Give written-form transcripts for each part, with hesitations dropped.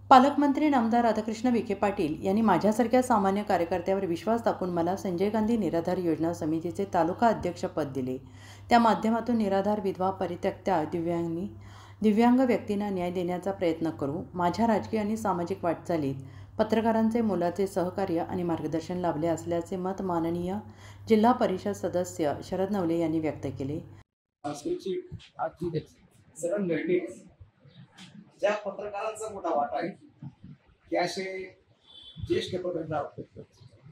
पालकमंत्री नामदार राधाकृष्ण विखे पाटील यांनी माझ्यासारख्या सामान्य कार्यकर्त्यावर विश्वास दाखवून मला संजय गांधी निराधार योजना समितीचे तालुका अध्यक्षपद दिले. त्या माध्यमातून निराधार, विधवा, परित्यक्त्या, दिव्यांग व्यक्तींना न्याय देण्याचा प्रयत्न करू. माझ्या राजकीय आणि सामाजिक वाटचालीत पत्रकारांचे मोलाचे सहकार्य आणि मार्गदर्शन लाभले असल्याचे मत माननीय जिल्हा परिषद सदस्य शरद नवले यांनी व्यक्त केले. ज्या पत्रकारांचा मोठा वाटा आहे की असे ज्येष्ठ पत्रकार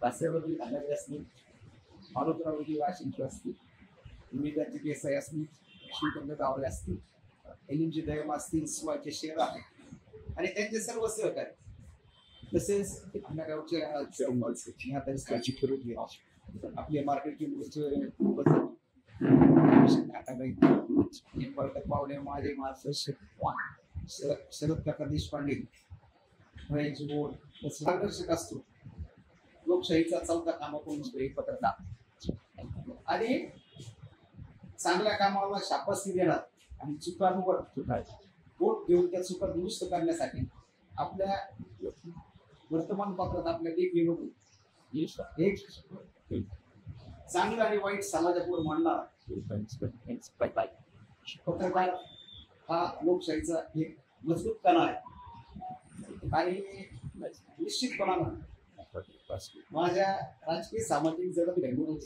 दासेवरती घालावे असतील, मारुतरावजी वाशिंची असतील, उमेदवारची देसाई असतील, श्रीकांत गावले असतील, एलिमजी दयम असतील, सुवाचे शेरा आणि त्यांचे सर्व सहकारी, तसेच आपल्या गावच्या आपले मार्केटिंग पावले माझे शरद काका देशपांडे मार्गदर्शक असतो. लोकशाहीचा चौथा कामातून एक पत्रकार आणि चांगल्या कामाला शाबासकी देणार आणि चुकांवर वोट देऊन त्या चुका दुरुस्त करण्यासाठी आपल्या वर्तमानपत्रात आपल्या एक चांगलं आणि वाईट समाजापुढे मांडणार पत्रकार हा लोकशाहीचा एक मजबूत कणा आहे. आणि निश्चितपणानं माझ्या राजकीय सामाजिक जगत घडवून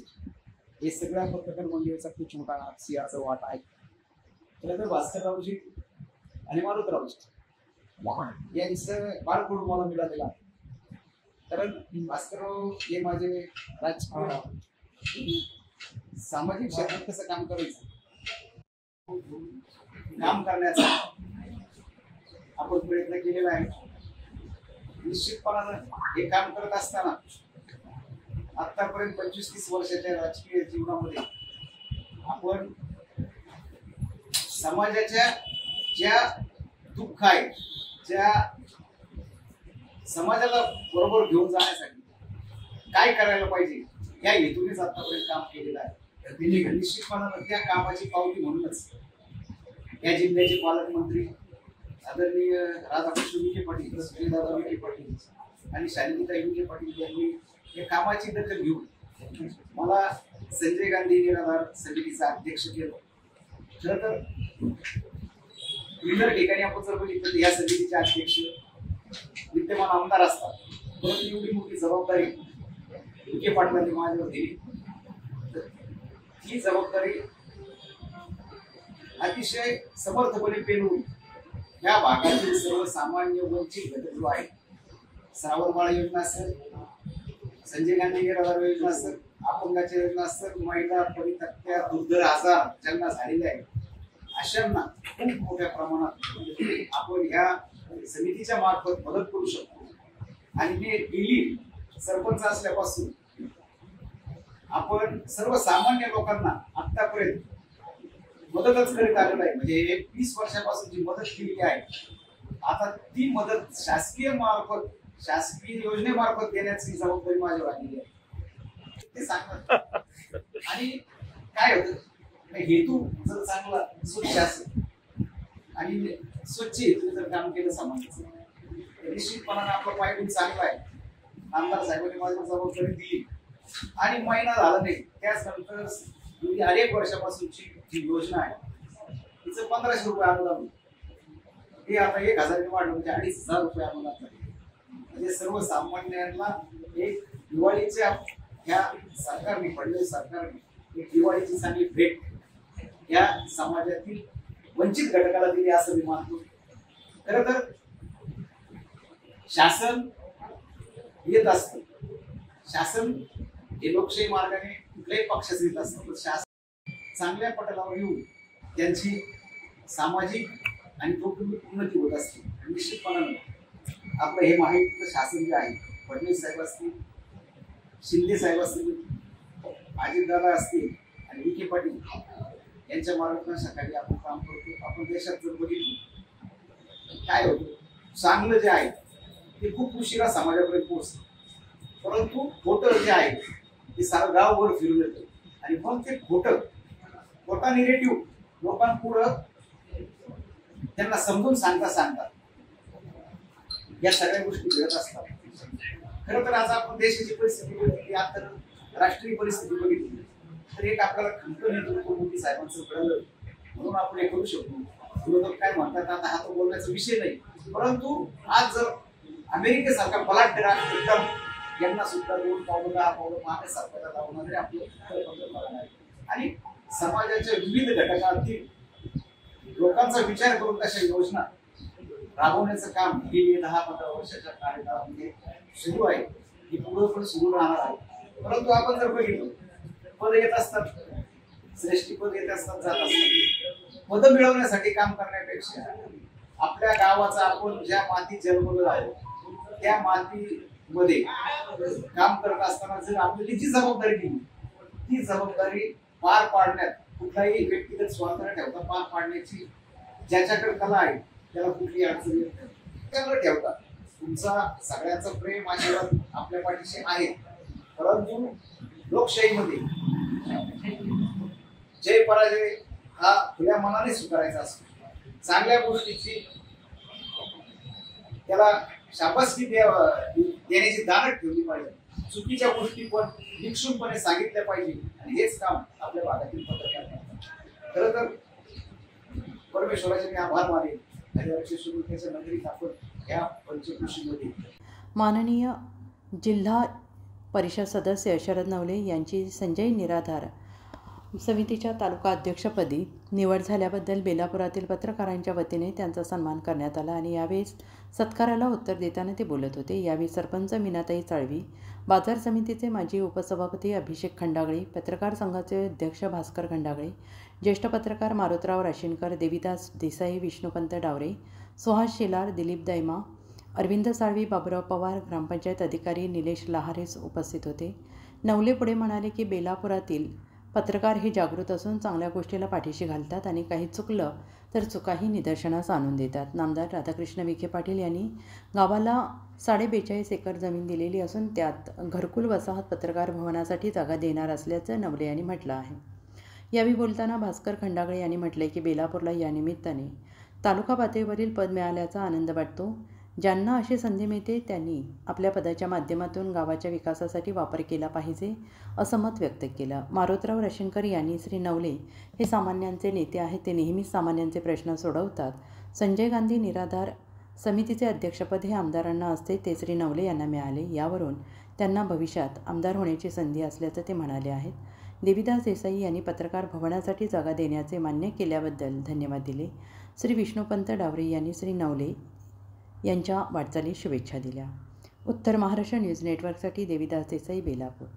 हे सगळ्या पत्रकार मंडळीचा खूप मोठा सिंहाचा वाटा आहे. तर भास्कररावजी आणि मारुतरावजी यांचं बाळकडून मला मिळालेला आहे. कारण भास्करराव हे माझे राजकीय सामाजिक क्षेत्रात कसं काम करायचं, काम करण्याचा आपण प्रयत्न केलेला आहे. निश्चितपणानं हे काम करत असताना आतापर्यंत 25-30 वर्षाच्या राजकीय जीवनामध्ये आपण समाजाच्या ज्या दुःख आहे, ज्या समाजाला बरोबर घेऊन जाण्यासाठी काय करायला पाहिजे या हेतूनेच आतापर्यंत काम केलेलं आहे. निश्चितपणानं त्या कामाची पावती म्हणूनच या जिल्ह्याचे पालकमंत्री आदरणीय राधाकृष्ण विखे पाटील, सुनीलदादा विखे पाटील आणि शालिनीताई विखे पाटील यांनी या कामाची दखल घेऊन मला संजय गांधी निराधार समितीचा अध्यक्ष केलं. खरं तर इतर ठिकाणी आपण जर बघितलं तर या समितीचे अध्यक्ष विद्यमान आमदार असतात, परंतु एवढी मोठी जबाबदारी विखे पाटलांनी माझ्यावर दिली. ही जबाबदारी अतिशय समर्थपणे पेलून या भागातील सर्वसामान्य वंचित घटक जो आहे, श्रावणबाळ योजना असेल, संजय गांधी निराधार योजना असेल, अपंगाची योजना असेल, महिला, परित्यक्त्या, दुर्धर आजार ज्यांना झालेले आहे, अशांना खूप मोठ्या प्रमाणात आपण ह्या समितीच्या मार्फत मदत करू शकतो. आणि हे गेली सरपंच असल्यापासून आपण सर्वसामान्य लोकांना आतापर्यंत मदतच करीत आलेलं आहे. म्हणजे 20 वर्षापासून जी मदत केलेली आहे, आता ती मदत शासकीय योजनेमार्फत देण्याची जबाबदारी माझ्यावर आलेली आहे. ते सांगतात आणि काय होतं, हेतू जर चांगला स्वच्छ असेल आणि स्वच्छ हेतू जर काम केलं समाजाचं, तर निश्चितपणाने आपलं पायगुण चांगला आहे. आमदार साहेबांनी माझ्यावर जबाबदारी दिली आणि महिना झाला नाही, त्याचनंतर गेली अनेक वर्षापासूनची जी योजना आहे तिचं 1500 रुपये अनुदान, हे आता 1000 वाढलं म्हणजे 2500 रुपये अनुदान. म्हणजे सर्वसामान्यांना एक दिवाळीच्या ह्या सरकारने, फडणवीस सरकारने एक दिवाळीची चांगली भेट या समाजातील वंचित घटकाला दिली असं मी मानतो. खरं तर शासन येत असतं, शासन हे लोकशाही मार्गाने कुठल्याही पक्षाचे येत असतं, शासन चांगल्या पटलावर येऊन त्यांची सामाजिक आणि कौटुंबिक उन्नती होत असते. निश्चितपणाने आपलं हे महायुतीचं शासन जे आहे, फडणवीस साहेब असतील, शिंदे साहेब असतील, अजितदादा असतील आणि विखे पाटील यांच्या मार्गदर्शनाखाली आपण काम करतो. आपण देशात जर बघितलं काय होतं, चांगलं जे आहे ते खूप उशिरा समाजापर्यंत पोहोचतं, परंतु खोटं जे आहे ते सारं गावभर फिरून येतं. आणि मग ते खोटा निगेटिव्ह लोकांपुढं त्यांना समजून सांगता या सगळ्या गोष्टी घडत असतात. खरं तर आज आपण देशाची परिस्थिती बघितली, आंतरराष्ट्रीय परिस्थिती बघितली, तर एक आपल्याला खंत नेतृत्व मोदी साहेबांचं कळलं म्हणून आपण हे करू शकतो. विरोधक काय म्हणतात, आता हा तो बोलण्याचा विषय नाही, परंतु आज जर अमेरिकेसारखा बलाढ्य राष्ट्र ट्रम्प यांना सुद्धा 2 पावलं 10 पावलं मागे सरकारला लावणारे आपले पंतप्रधान आहेत आणि समाजाच्या विविध घटकातील लोकांचा विचार करून तशा योजना राबवण्याचं काम हे 10-15 वर्षाच्या कार्यकाळामध्ये सुरू आहे. ही पुढे पण सुरू राहणार आहे. परंतु आपण जर बघितलं, पद येत असतात, श्रेष्ठी पद येत असतात, जात असतात. पद मिळवण्यासाठी काम करण्यापेक्षा आपल्या गावाचा आपण ज्या मातीत जन्मलो आहोत त्या मातीमध्ये काम करत असताना जर आपली जी जबाबदारी दिली, ती जबाबदारी पार पाडण्यात कुठलाही व्यक्तिगत स्वार्थ न ठेवता पार पाडण्याची ज्याच्याकडे कला आहे त्याला कुठली अडचण येत नाही, त्याला ठेवता तुमचा सगळ्यांचं प्रेम आशीर्वाद आपल्या पाठीशी आहे. परंतु लोकशाहीमध्ये जय पराजय हा खुल्या मनाने स्वीकारायचा असतो. चांगल्या गोष्टीची त्याला शाबासकी देण्याची दानत ठेवली पाहिजे. चुकीच्या गोष्टी पण निक्षूनपणे सांगितल्या पाहिजे आणि हेच काम आपल्या भागातील पत्रकार करतात. खरं तर परमेश्वराचे मी आभार मानेन. नगरीत आपण या पंचकृषीमध्ये माननीय जिल्हा परिषद सदस्य शरद नवले यांची संजय निराधार समितीच्या तालुका अध्यक्षपदी निवड झाल्याबद्दल बेलापुरातील पत्रकारांच्या वतीने त्यांचा सन्मान करण्यात आला आणि यावेळेस सत्काराला उत्तर देताना ते बोलत होते. यावेळी सरपंच मीनाताई चाळवी, बाजार समितीचे माजी उपसभापती अभिषेक खंडागळे, पत्रकार संघाचे अध्यक्ष भास्कर खंडागळे, ज्येष्ठ पत्रकार मारुतराव राशीनकर, देवीदास देसाई, विष्णुपंत डावरे, सुहास शेलार, दिलीप दैमा, अरविंद साळवी, बाबुराव पवार, ग्रामपंचायत अधिकारी निलेश लहारेस उपस्थित होते. नवले पुढे म्हणाले की बेलापुरातील पत्रकार हे जागृत असून चांगल्या गोष्टीला पाठीशी घालतात आणि काही चुकलं तर चुकाही निदर्शनास आणून देतात. नामदार राधाकृष्ण विखे पाटील यांनी गावाला 42.5 एकर जमीन दिलेली असून त्यात घरकुल वसाहत पत्रकार भवनासाठी जागा देणार असल्याचं नवले यांनी म्हटलं आहे. यावेळी बोलताना भास्कर खंडागळे यांनी म्हटले की बेलापूरला या निमित्ताने तालुका पातळीवरील पद मिळाल्याचा आनंद वाटतो. ज्यांना अशी संधी मिळते त्यांनी आपल्या पदाच्या माध्यमातून गावाच्या विकासासाठी वापर केला पाहिजे असं मत व्यक्त केलं. मारुतराव राशीनकर यांनी श्री नवले हे सामान्यांचे नेते आहेत, ते नेहमीच सामान्यांचे प्रश्न सोडवतात. संजय गांधी निराधार समितीचे अध्यक्षपद हे आमदारांना असते, ते श्री नवले यांना मिळाले. यावरून त्यांना भविष्यात आमदार होण्याची संधी असल्याचं ते म्हणाले आहेत. देवीदास देसाई यांनी पत्रकार भवनासाठी जागा देण्याचे मान्य केल्याबद्दल धन्यवाद दिले. श्री विष्णुपंत डावरे यांनी श्री नवले यांच्या वाटचालीस शुभेच्छा दिल्या. उत्तर महाराष्ट्र न्यूज नेटवर्कसाठी देवीदास देसाई, बेलापूर.